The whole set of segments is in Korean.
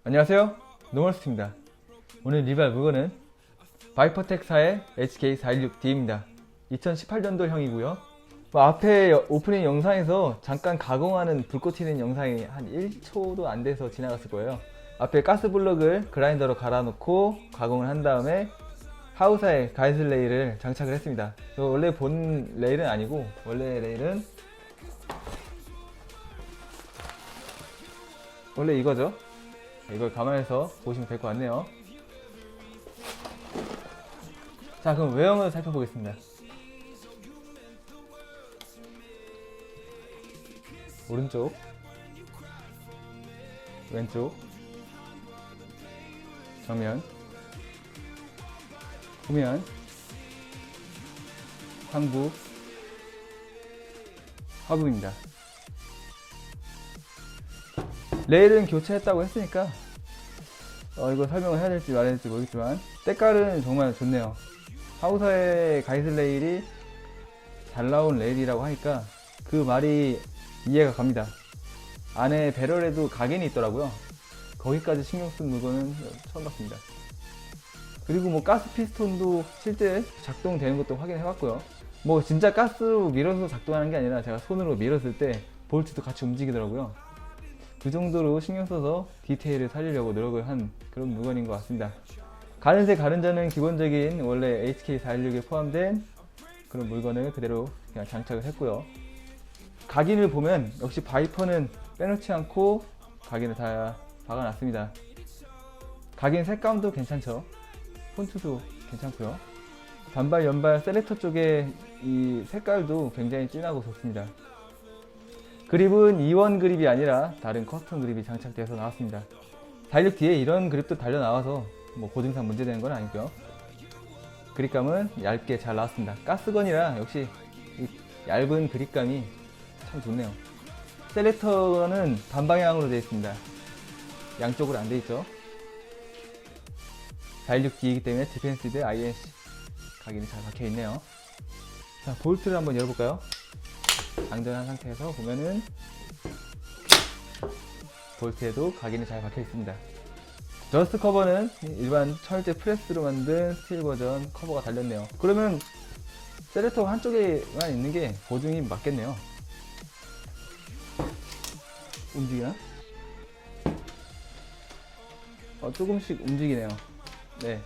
안녕하세요, 노멀스트입니다. 오늘 리뷰할 물건은 바이퍼텍사의 HK416D입니다 2018년도 형이고요. 앞에 오프닝 영상에서 잠깐 가공하는 불꽃 튀는 영상이 한 1초도 안 돼서 지나갔을 거예요. 앞에 가스블럭을 그라인더로 갈아 놓고 가공을 한 다음에 하우사의 가이드 레일을 장착을 했습니다. 원래 본 레일은 아니고, 원래 레일은 원래 이거죠. 이걸 감안해서 보시면 될 것 같네요. 자, 그럼 외형을 살펴보겠습니다. 오른쪽, 왼쪽, 정면, 후면, 상부, 하부입니다. 레일은 교체했다고 했으니까 이거 설명을 해야 될지 말아야 될지 모르겠지만 때깔은 정말 좋네요. 하우사의 가이드 레일이 잘 나온 레일이라고 하니까 그 말이 이해가 갑니다. 안에 배럴에도 각인이 있더라고요. 거기까지 신경 쓴 물건은 처음 봤습니다. 그리고 뭐 가스 피스톤도 실제 작동되는 것도 확인해 봤고요. 뭐 진짜 가스로 밀어서 작동하는 게 아니라 제가 손으로 밀었을 때 볼트도 같이 움직이더라고요. 그 정도로 신경 써서 디테일을 살리려고 노력을 한 그런 물건인 것 같습니다. 가른새 가른자는 기본적인 원래 HK416에 포함된 그런 물건을 그대로 그냥 장착을 했고요. 각인을 보면 역시 바이퍼는 빼놓지 않고 각인을 다 박아놨습니다. 각인 색감도 괜찮죠. 폰트도 괜찮고요. 단발 연발 셀렉터 쪽에 이 색깔도 굉장히 진하고 좋습니다. 그립은 이원 그립이 아니라 다른 커스텀 그립이 장착되어서 나왔습니다. 416D에 이런 그립도 달려 나와서 뭐 고증상 문제되는 건 아니고요. 그립감은 얇게 잘 나왔습니다. 가스건이라 역시 이 얇은 그립감이 참 좋네요. 셀렉터는 반방향으로 되어 있습니다. 양쪽으로 안 되어 있죠. 416D이기 때문에 디펜시드 INC 각인이 잘 박혀 있네요. 자, 볼트를 한번 열어볼까요? 안전한 상태에서 보면은 볼트에도 각인이 잘 박혀 있습니다. 저스트 커버는 일반 철제 프레스로 만든 스틸 버전 커버가 달렸네요. 그러면 셀렉터가 한쪽에만 있는 게 보증이 맞겠네요. 움직이나? 조금씩 움직이네요. 네,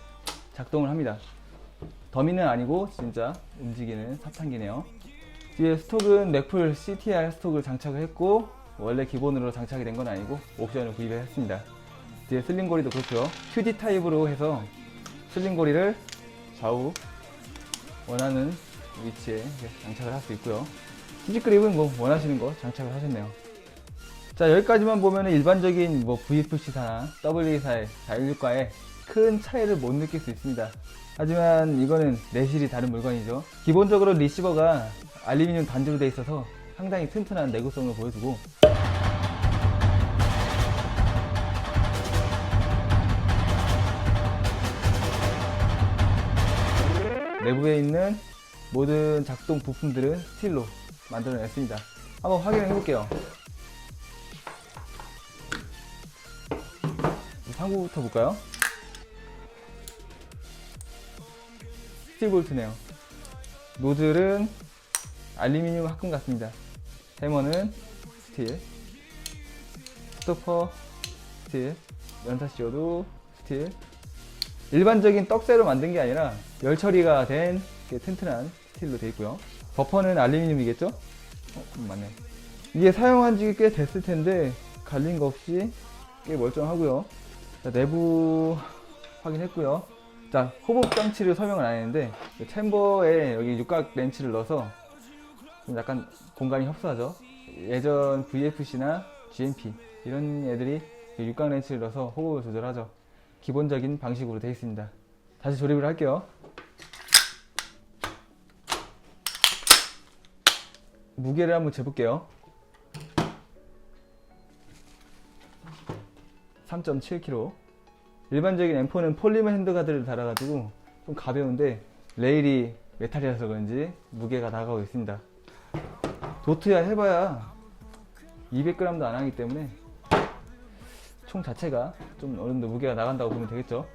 작동을 합니다. 더미는 아니고 진짜 움직이는 사탕기네요. 뒤에 스톡은 맥풀 CTR 스톡을 장착을 했고, 원래 기본으로 장착이 된 건 아니고 옵션을 구입을 했습니다. 뒤에 슬링고리도 그렇고요. QD 타입으로 해서 슬링고리를 좌우 원하는 위치에 장착을 할 수 있고요. 휴지 그립은 뭐 원하시는 거 장착을 하셨네요. 자, 여기까지만 보면 일반적인 뭐 VFC사나 WA사의 416과의 큰 차이를 못 느낄 수 있습니다. 하지만 이거는 내실이 다른 물건이죠. 기본적으로 리시버가 알루미늄 단조로 되어 있어서 상당히 튼튼한 내구성을 보여주고, 내부에 있는 모든 작동 부품들은 스틸로 만들어냈습니다. 한번 확인해 볼게요. 상부부터 볼까요? 스틸 볼트네요. 노즐은 알루미늄 합금 같습니다. 해머는 스틸, 스토퍼 스틸, 연사시어도 스틸. 일반적인 떡새로 만든 게 아니라 열 처리가 된 튼튼한 스틸로 되어 있고요. 버퍼는 알루미늄이겠죠? 맞네. 이게 사용한 지 꽤 됐을 텐데 갈린 거 없이 꽤 멀쩡하고요. 자, 내부 확인했고요. 자, 호복 장치를 설명을 안 했는데 챔버에 여기 육각 렌치를 넣어서 좀 약간 공간이 협소하죠. 예전 VFC나 GMP 이런 애들이 육각 렌치를 넣어서 호흡을 조절하죠. 기본적인 방식으로 되어 있습니다. 다시 조립을 할게요. 무게를 한번 재볼게요. 3.7kg. 일반적인 M4는 폴리머 핸드가드를 달아가지고 좀 가벼운데 레일이 메탈이라서 그런지 무게가 나가고 있습니다. 도트야 해봐야 200g도 안 하기 때문에 총 자체가 좀 어느 정도 무게가 나간다고 보면 되겠죠.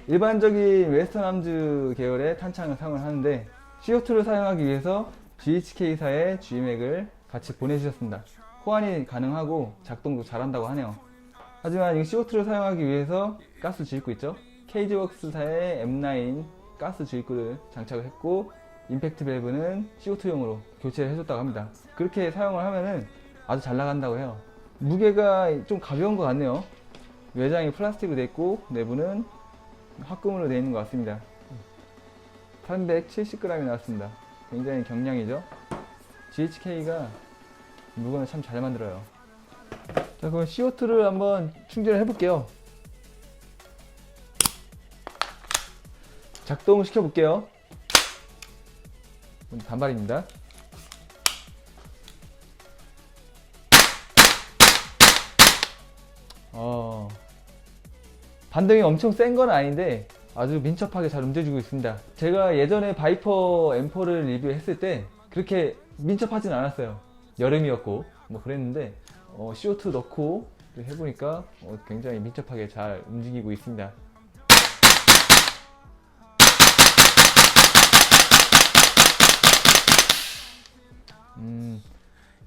일반적인 웨스턴 암즈 계열의 탄창을 사용을 하는데 CO2를 사용하기 위해서 GHK사의 G맥을 같이 보내주셨습니다. 호환이 가능하고 작동도 잘한다고 하네요. 하지만 이 CO2를 사용하기 위해서 가스 주입구 있죠? 케이지웍스사의 M9 가스 주입구를 장착을 했고 임팩트 밸브는 CO2용으로 교체를 해줬다고 합니다. 그렇게 사용을 하면은 아주 잘 나간다고 해요. 무게가 좀 가벼운 것 같네요. 외장이 플라스틱으로 되어 있고 내부는 합금으로 되어 있는 것 같습니다. 370g이 나왔습니다. 굉장히 경량이죠. GHK가 물건을 참 잘 만들어요. 자, 그럼 CO2를 한번 충전을 해볼게요. 작동을 시켜볼게요. 단발입니다. 반등이 엄청 센 건 아닌데 아주 민첩하게 잘 움직이고 있습니다. 제가 예전에 바이퍼 M4를 리뷰했을 때 그렇게 민첩하진 않았어요. 여름이었고 뭐 그랬는데 CO2 넣고 해보니까 굉장히 민첩하게 잘 움직이고 있습니다.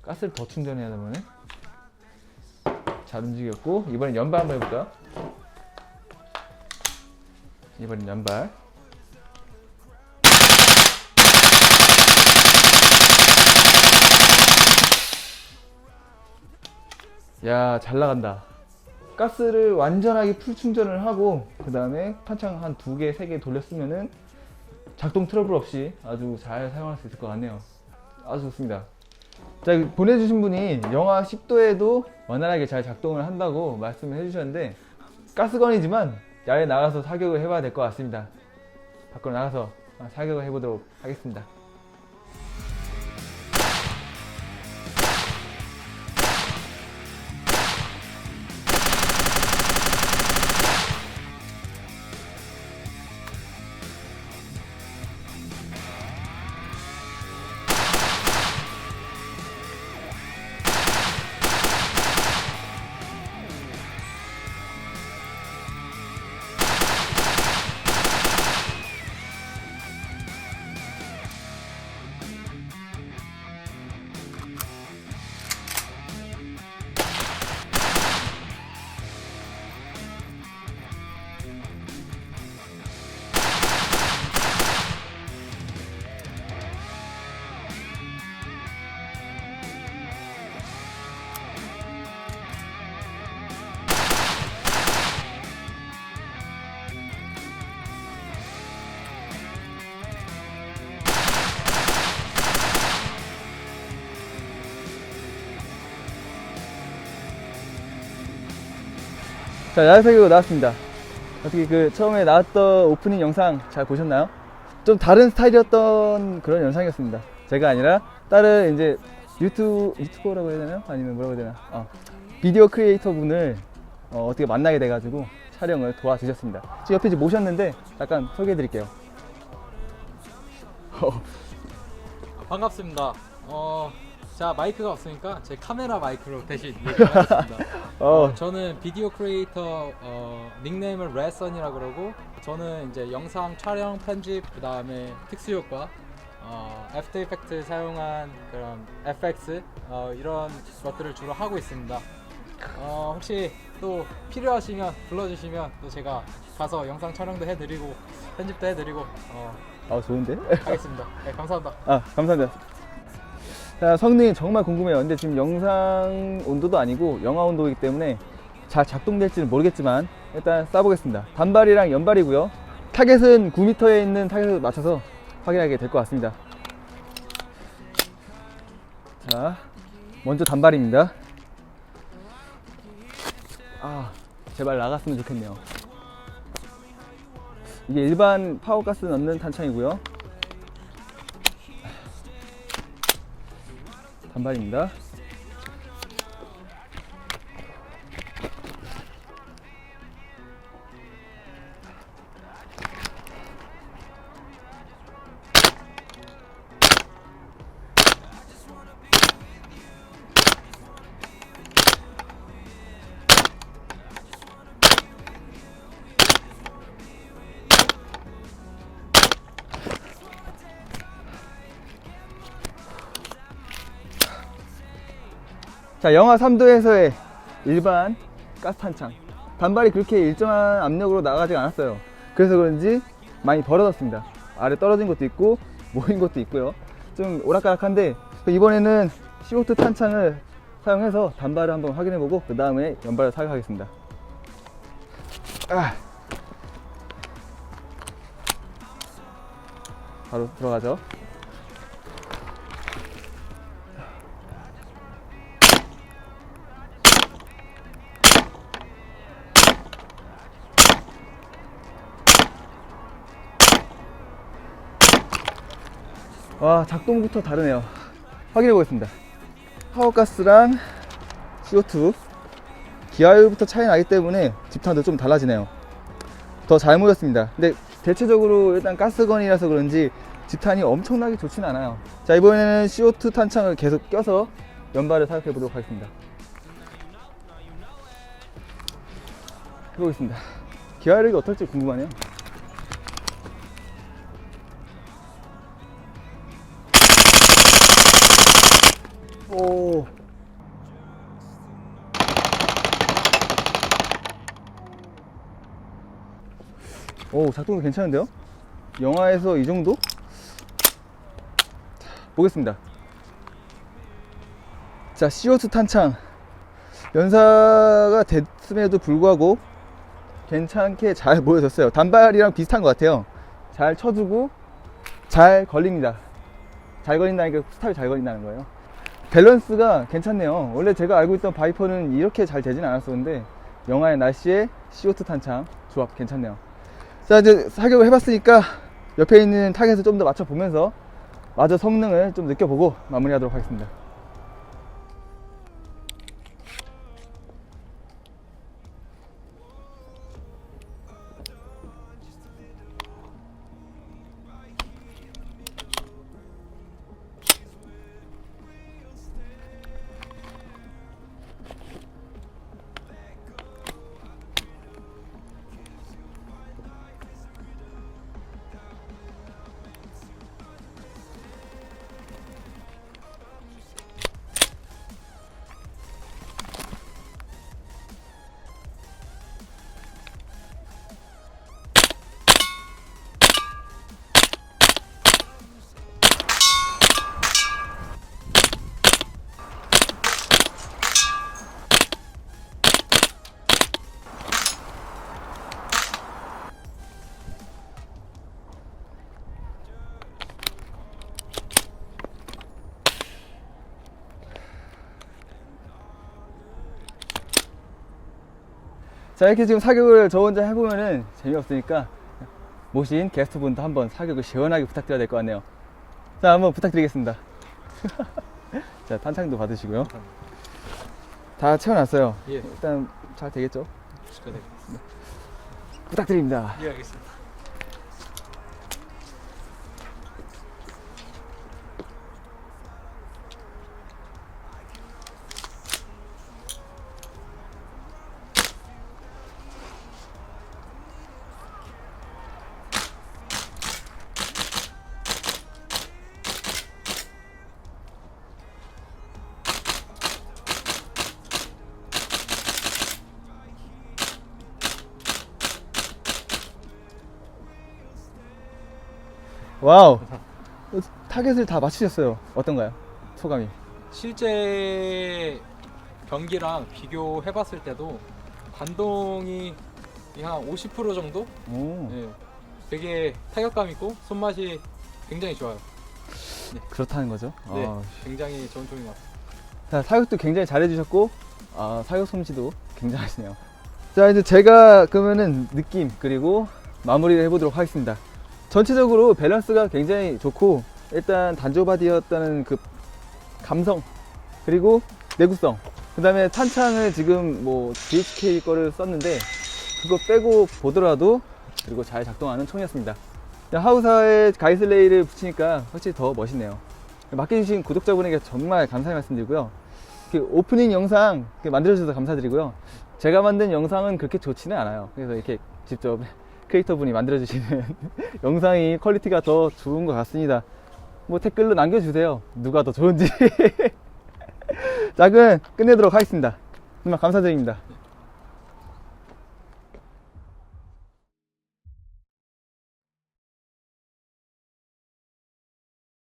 가스를 더 충전해야 되네. 잘 움직였고 이번엔 연발 한번 해볼까? 이번엔 연발. 야, 잘 나간다. 가스를 완전하게 풀 충전을 하고 그 다음에 탄창 한 2개, 3개 돌렸으면은 작동 트러블 없이 아주 잘 사용할 수 있을 것 같네요. 아주 좋습니다. 자, 보내주신 분이 영하 10도에도 원활하게 잘 작동을 한다고 말씀을 해주셨는데 가스건이지만 야외 나가서 사격을 해봐야 될 것 같습니다. 밖으로 나가서 사격을 해보도록 하겠습니다. 자, 야외사격으로 나왔습니다. 어떻게 처음에 나왔던 오프닝 영상 잘 보셨나요? 좀 다른 스타일이었던 그런 영상이었습니다. 제가 아니라 다른 이제 유튜버라고 해야 되나요? 아니면 뭐라고 해야 되나? 비디오 크리에이터 분을 어떻게 만나게 돼가지고 촬영을 도와주셨습니다. 지금 옆에 지금 모셨는데 잠깐 소개해 드릴게요. 반갑습니다. 자, 마이크가 없으니까 제 카메라 마이크로 대신 얘기하겠습니다. 저는 비디오 크리에이터 닉네임은 레선이라 그러고 저는 이제 영상 촬영, 편집, 그 다음에 특수효과, 애프터 이펙트 사용한 그런 FX 이런 것들을 주로 하고 있습니다. 혹시 또 필요하시면 불러주시면 또 제가 가서 영상 촬영도 해드리고 편집도 해드리고 좋은데? 하겠습니다. 네, 감사합니다. 감사합니다. 자, 성능이 정말 궁금해요. 근데 지금 영상 온도도 아니고 영하 온도이기 때문에 잘 작동될지는 모르겠지만 일단 쏴보겠습니다. 단발이랑 연발이고요. 타겟은 9m에 있는 타겟을 맞춰서 확인하게 될 것 같습니다. 자, 먼저 단발입니다. 제발 나갔으면 좋겠네요. 이게 일반 파워가스 넣는 탄창이고요. 단발입니다. 자, 영하 3도에서의 일반 가스 탄창. 단발이 그렇게 일정한 압력으로 나가지 않았어요. 그래서 그런지 많이 벌어졌습니다. 아래 떨어진 것도 있고 모인 것도 있고요. 좀 오락가락한데 이번에는 CO2 탄창을 사용해서 단발을 한번 확인해보고 그 다음에 연발을 사격하겠습니다. 바로 들어가죠. 와, 작동부터 다르네요. 확인해 보겠습니다. 파워가스랑 CO2 기하율부터 차이 나기 때문에 집탄도 좀 달라지네요. 더 잘 모였습니다. 근데 대체적으로 일단 가스건이라서 그런지 집탄이 엄청나게 좋진 않아요. 자, 이번에는 CO2 탄창을 계속 껴서 연발을 사격해 보도록 하겠습니다. 해보겠습니다. 기하율이 어떨지 궁금하네요. 오. 오, 작동도 괜찮은데요? 영화에서 이 정도? 보겠습니다. 자, CO2 탄창 연사가 됐음에도 불구하고 괜찮게 잘 모여졌어요. 단발이랑 비슷한 것 같아요. 잘 쳐주고 잘 걸립니다. 잘 걸린다니까 스탑이 잘 걸린다는 거예요. 밸런스가 괜찮네요. 원래 제가 알고 있던 바이퍼는 이렇게 잘 되진 않았었는데 영하의 날씨에 CO2 탄창 조합 괜찮네요. 자, 이제 사격을 해봤으니까 옆에 있는 타겟을 좀 더 맞춰보면서 마저 성능을 좀 느껴보고 마무리하도록 하겠습니다. 자, 이렇게 지금 사격을 저 혼자 해보면은 재미없으니까 모신 게스트분도 한번 사격을 시원하게 부탁드려야 될 것 같네요. 자, 한번 부탁드리겠습니다. 자, 탄창도 받으시고요. 다 채워놨어요. 예. 일단 잘 되겠죠? 축하드립니다. 부탁드립니다. 예, 알겠습니다. 와우. 타겟을 다 맞추셨어요. 어떤가요? 소감이? 실제 경기랑 비교해봤을 때도 반동이 한 50% 정도? 오, 예, 되게 타격감 있고 손맛이 굉장히 좋아요. 그렇다는 거죠. 네, 아, 굉장히 좋은 총인 것 같습니다. 자, 사격도 굉장히 잘해주셨고, 사격 솜씨도 굉장하시네요. 자, 이제 제가 그러면은 느낌 그리고 마무리를 해보도록 하겠습니다. 전체적으로 밸런스가 굉장히 좋고, 일단 단조바디였다는 그 감성 그리고 내구성, 그 다음에 탄창을 지금 뭐 GHK 거를 썼는데 그거 빼고 보더라도 그리고 잘 작동하는 총이었습니다. 하우사에 가이슬레이를 붙이니까 확실히 더 멋있네요. 맡겨주신 구독자분에게 정말 감사의 말씀드리고요. 오프닝 영상 만들어주셔서 감사드리고요. 제가 만든 영상은 그렇게 좋지는 않아요. 그래서 이렇게 직접 크리에이터분이 만들어주시는 영상이 퀄리티가 더 좋은 것 같습니다. 뭐 댓글로 남겨주세요. 누가 더 좋은지. 자, 그럼 끝내도록 하겠습니다. 정말 감사드립니다.